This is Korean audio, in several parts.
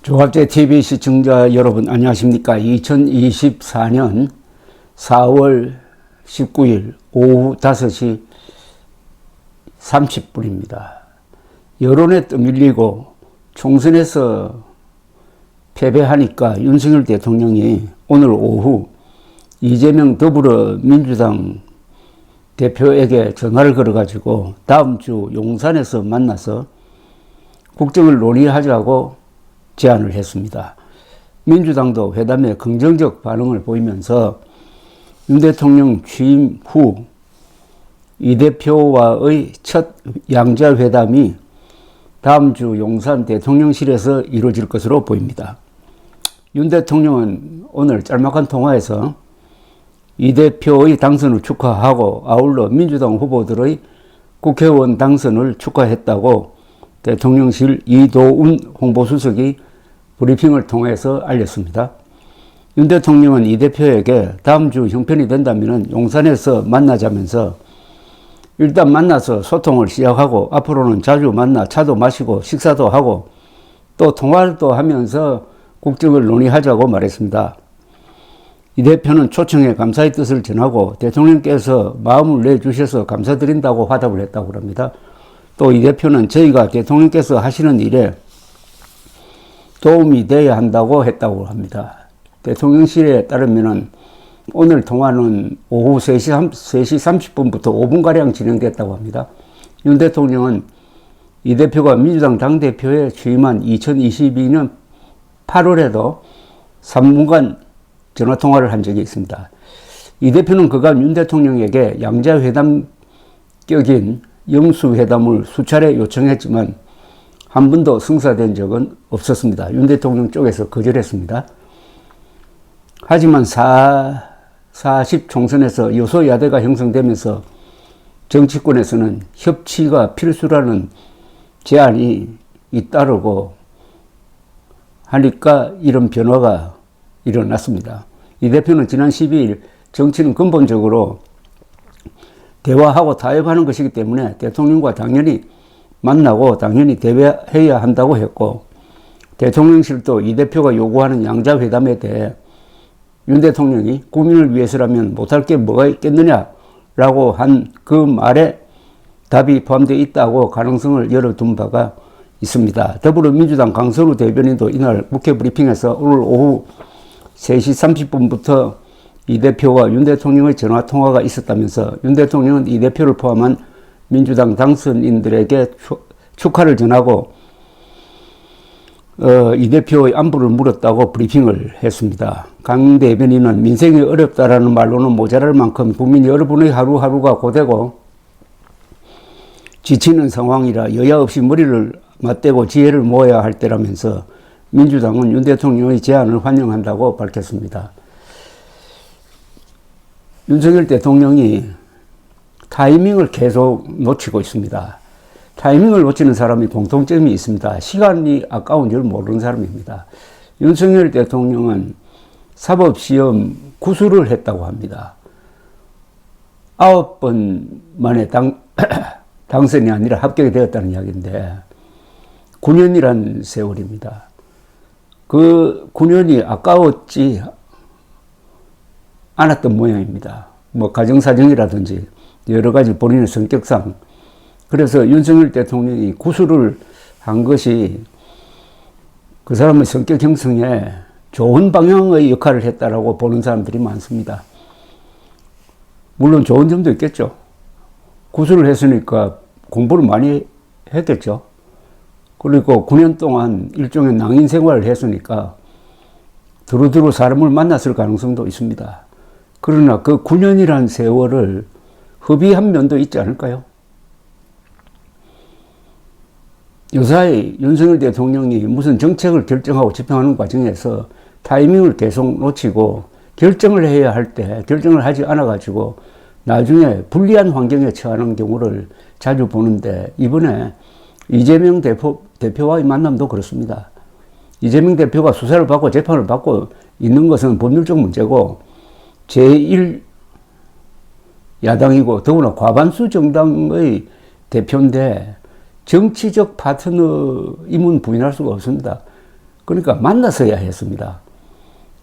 조갑제 TV 시청자 여러분 안녕하십니까. 2024년 4월 19일 오후 5시 30분입니다. 여론에 떠밀리고 총선에서 패배하니까 윤석열 대통령이 오늘 오후 이재명 더불어민주당 대표에게 전화를 걸어가지고 다음 주 용산에서 만나서 국정을 논의하자고 제안을 했습니다. 민주당도 회담에 긍정적 반응을 보이면서 윤 대통령 취임 후 이 대표와의 첫 양자회담이 다음 주 용산 대통령실에서 이루어질 것으로 보입니다. 윤 대통령은 오늘 짤막한 통화에서 이 대표의 당선을 축하하고 아울러 민주당 후보들의 국회의원 당선을 축하했다고 대통령실 이도운 홍보수석이 브리핑을 통해서 알렸습니다. 윤 대통령은 이 대표에게 다음 주 형편이 된다면 용산에서 만나자면서 일단 만나서 소통을 시작하고 앞으로는 자주 만나 차도 마시고 식사도 하고 또 통화도 하면서 국정을 논의하자고 말했습니다. 이 대표는 초청에 감사의 뜻을 전하고 대통령께서 마음을 내주셔서 감사드린다고 화답을 했다고 합니다. 또 이 대표는 저희가 대통령께서 하시는 일에 도움이 돼야 한다고 했다고 합니다. 대통령실에 따르면 오늘 통화는 오후 3시 30분부터 5분가량 진행됐다고 합니다. 윤 대통령은 이 대표가 민주당 당대표에 취임한 2022년 8월에도 3분간 전화통화를 한 적이 있습니다. 이 대표는 그간 윤 대통령에게 양자회담격인 영수회담을 수차례 요청했지만 한 번도 성사된 적은 없었습니다. 윤 대통령 쪽에서 거절했습니다. 하지만 40 총선에서 여소야대가 형성되면서 정치권에서는 협치가 필수라는 제안이 잇따르고 하니까 이런 변화가 일어났습니다. 이 대표는 지난 12일 정치는 근본적으로 대화하고 타협하는 것이기 때문에 대통령과 당연히 만나고 당연히 대화해야 한다고 했고 대통령실도 이 대표가 요구하는 양자회담에 대해 윤 대통령이 국민을 위해서라면 못할 게 뭐가 있겠느냐라고 한 그 말에 답이 포함되어 있다고 가능성을 열어둔 바가 있습니다. 더불어민주당 강선우 대변인도 이날 국회 브리핑에서 오늘 오후 3시 30분부터 이 대표와 윤 대통령의 전화통화가 있었다면서 윤 대통령은 이 대표를 포함한 민주당 당선인들에게 축하를 전하고 이 대표의 안부를 물었다고 브리핑을 했습니다. 강 대변인은 민생이 어렵다라는 말로는 모자랄 만큼 국민 여러분의 하루하루가 고되고 지치는 상황이라 여야 없이 머리를 맞대고 지혜를 모아야 할 때라면서 민주당은 윤 대통령의 제안을 환영한다고 밝혔습니다. 윤석열 대통령이 타이밍을 계속 놓치고 있습니다. 타이밍을 놓치는 사람이 공통점이 있습니다. 시간이 아까운 줄 모르는 사람입니다. 윤석열 대통령은 사법시험 구술을 했다고 합니다. 9번 만에 당선이 아니라 합격이 되었다는 이야기인데 9년이란 세월입니다. 그 9년이 아까웠지 않았던 모양입니다. 뭐 가정사정이라든지 여러 가지 본인의 성격상 그래서 윤석열 대통령이 구술을 한 것이 그 사람의 성격 형성에 좋은 방향의 역할을 했다라고 보는 사람들이 많습니다. 물론 좋은 점도 있겠죠. 구술을 했으니까 공부를 많이 했겠죠. 그리고 9년 동안 일종의 낭인 생활을 했으니까 두루두루 사람을 만났을 가능성도 있습니다. 그러나 그 9년이라는 세월을 허비한 면도 있지 않을까요? 요사이 윤석열 대통령이 무슨 정책을 결정하고 집행하는 과정에서 타이밍을 계속 놓치고 결정을 해야 할 때 결정을 하지 않아가지고 나중에 불리한 환경에 처하는 경우를 자주 보는데 이번에 이재명 대표와의 만남도 그렇습니다. 이재명 대표가 수사를 받고 재판을 받고 있는 것은 법률적 문제고 제1 야당이고 더구나 과반수 정당의 대표인데 정치적 파트너임은 부인할 수가 없습니다. 그러니까 만났어야 했습니다.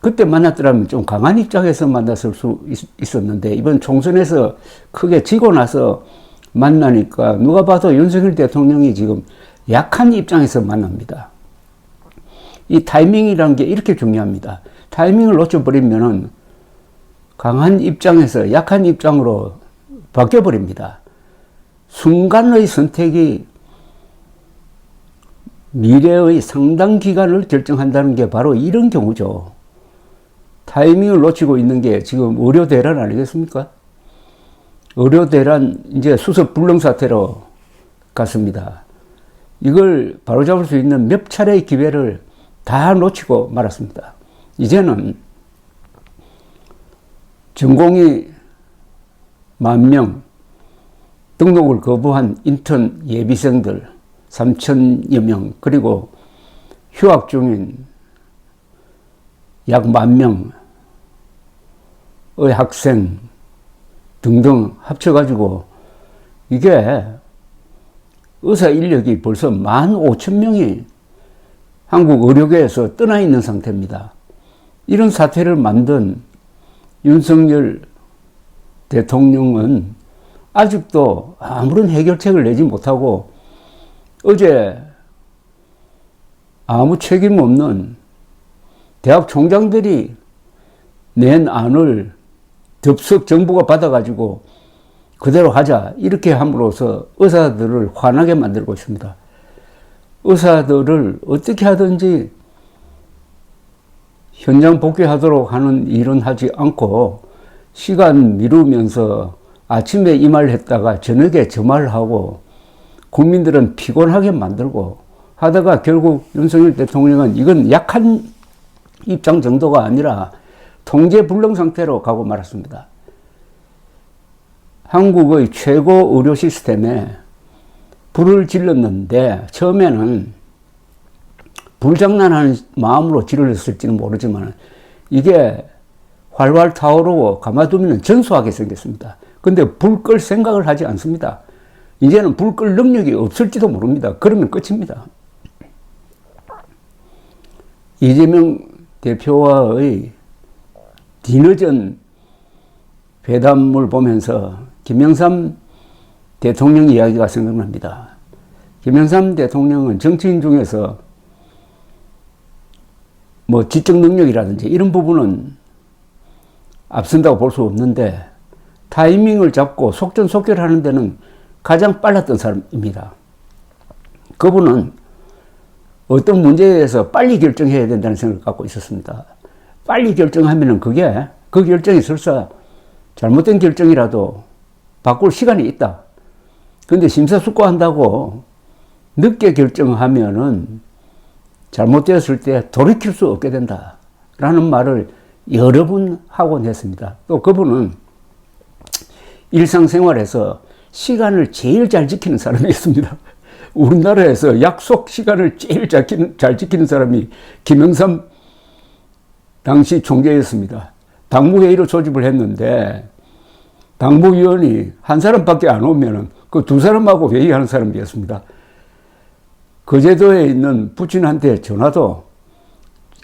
그때 만났더라면 좀 강한 입장에서 만났을 수 있었는데 이번 총선에서 크게 지고 나서 만나니까 누가 봐도 윤석열 대통령이 지금 약한 입장에서 만납니다. 이 타이밍이라는 게 이렇게 중요합니다. 타이밍을 놓쳐버리면은 강한 입장에서 약한 입장으로 바뀌어버립니다. 순간의 선택이 미래의 상당 기간을 결정한다는 게 바로 이런 경우죠. 타이밍을 놓치고 있는 게 지금 의료 대란 아니겠습니까? 의료 대란 이제 수습 불능 사태로 갔습니다. 이걸 바로잡을 수 있는 몇 차례의 기회를 다 놓치고 말았습니다. 이제는 전공의 10,000명, 등록을 거부한 인턴 예비생들 3,000여 명, 그리고 휴학 중인 약 10,000명의 학생 등등 합쳐가지고 이게 의사 인력이 벌써 15,000명이 한국 의료계에서 떠나 있는 상태입니다. 이런 사태를 만든 윤석열 대통령은 아직도 아무런 해결책을 내지 못하고 어제 아무 책임 없는 대학 총장들이 낸 안을 덥석 정부가 받아가지고 그대로 하자 이렇게 함으로써 의사들을 화나게 만들고 있습니다. 의사들을 어떻게 하든지 현장 복귀하도록 하는 일은 하지 않고 시간 미루면서 아침에 이 말 했다가 저녁에 저 말을 하고 국민들은 피곤하게 만들고 하다가 결국 윤석열 대통령은 이건 약한 입장 정도가 아니라 통제 불능 상태로 가고 말았습니다. 한국의 최고 의료 시스템에 불을 질렀는데 처음에는 불장난하는 마음으로 질렀을지는 모르지만 이게 활활 타오르고 가만두면 전소하게 생겼습니다. 근데 불 끌 생각을 하지 않습니다. 이제는 불 끌 능력이 없을지도 모릅니다. 그러면 끝입니다. 이재명 대표와의 뒤늦은 회담을 보면서 김영삼 대통령 이야기가 생각납니다. 김영삼 대통령은 정치인 중에서 뭐 지적 능력이라든지 이런 부분은 앞선다고 볼 수 없는데 타이밍을 잡고 속전속결하는 데는 가장 빨랐던 사람입니다. 그분은 어떤 문제에 대해서 빨리 결정해야 된다는 생각을 갖고 있었습니다. 빨리 결정하면은 그 결정이 설사 잘못된 결정이라도 바꿀 시간이 있다. 근데 심사숙고한다고 늦게 결정하면은 잘못되었을 때 돌이킬 수 없게 된다. 라는 말을 여러 번 하곤 했습니다. 또 그분은 일상생활에서 시간을 제일 잘 지키는 사람이었습니다. 우리나라에서 약속 시간을 제일 잘 지키는 사람이 김영삼 당시 총재였습니다. 당무회의를 소집을 했는데 당무위원이 한 사람밖에 안 오면은 그 두 사람하고 회의하는 사람이었습니다. 거제도에 있는 부친한테 전화도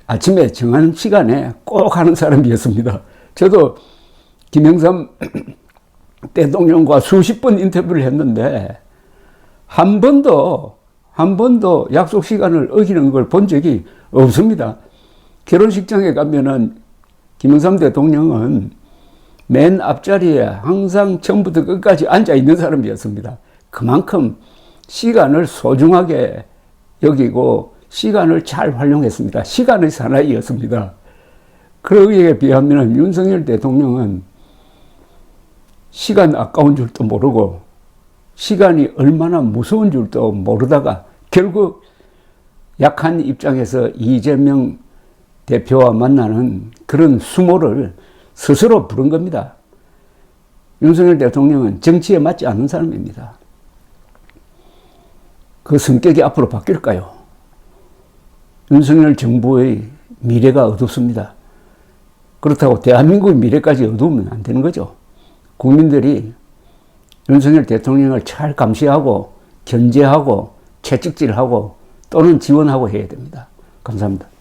아침에 정한 시간에 꼭 하는 사람이었습니다. 저도 김영삼 대통령과 수십 번 인터뷰를 했는데 한 번도 약속 시간을 어기는 걸 본 적이 없습니다. 결혼식장에 가면은 김영삼 대통령은 맨 앞자리에 항상 처음부터 끝까지 앉아 있는 사람이었습니다. 그만큼 시간을 소중하게 여기고 시간을 잘 활용했습니다. 시간의 사나이였습니다. 그러기에 비하면 윤석열 대통령은 시간 아까운 줄도 모르고 시간이 얼마나 무서운 줄도 모르다가 결국 약한 입장에서 이재명 대표와 만나는 그런 수모를 스스로 부른 겁니다. 윤석열 대통령은 정치에 맞지 않는 사람입니다. 그 성격이 앞으로 바뀔까요? 윤석열 정부의 미래가 어둡습니다. 그렇다고 대한민국의 미래까지 어두우면 안 되는 거죠. 국민들이 윤석열 대통령을 잘 감시하고 견제하고 채찍질하고 또는 지원하고 해야 됩니다. 감사합니다.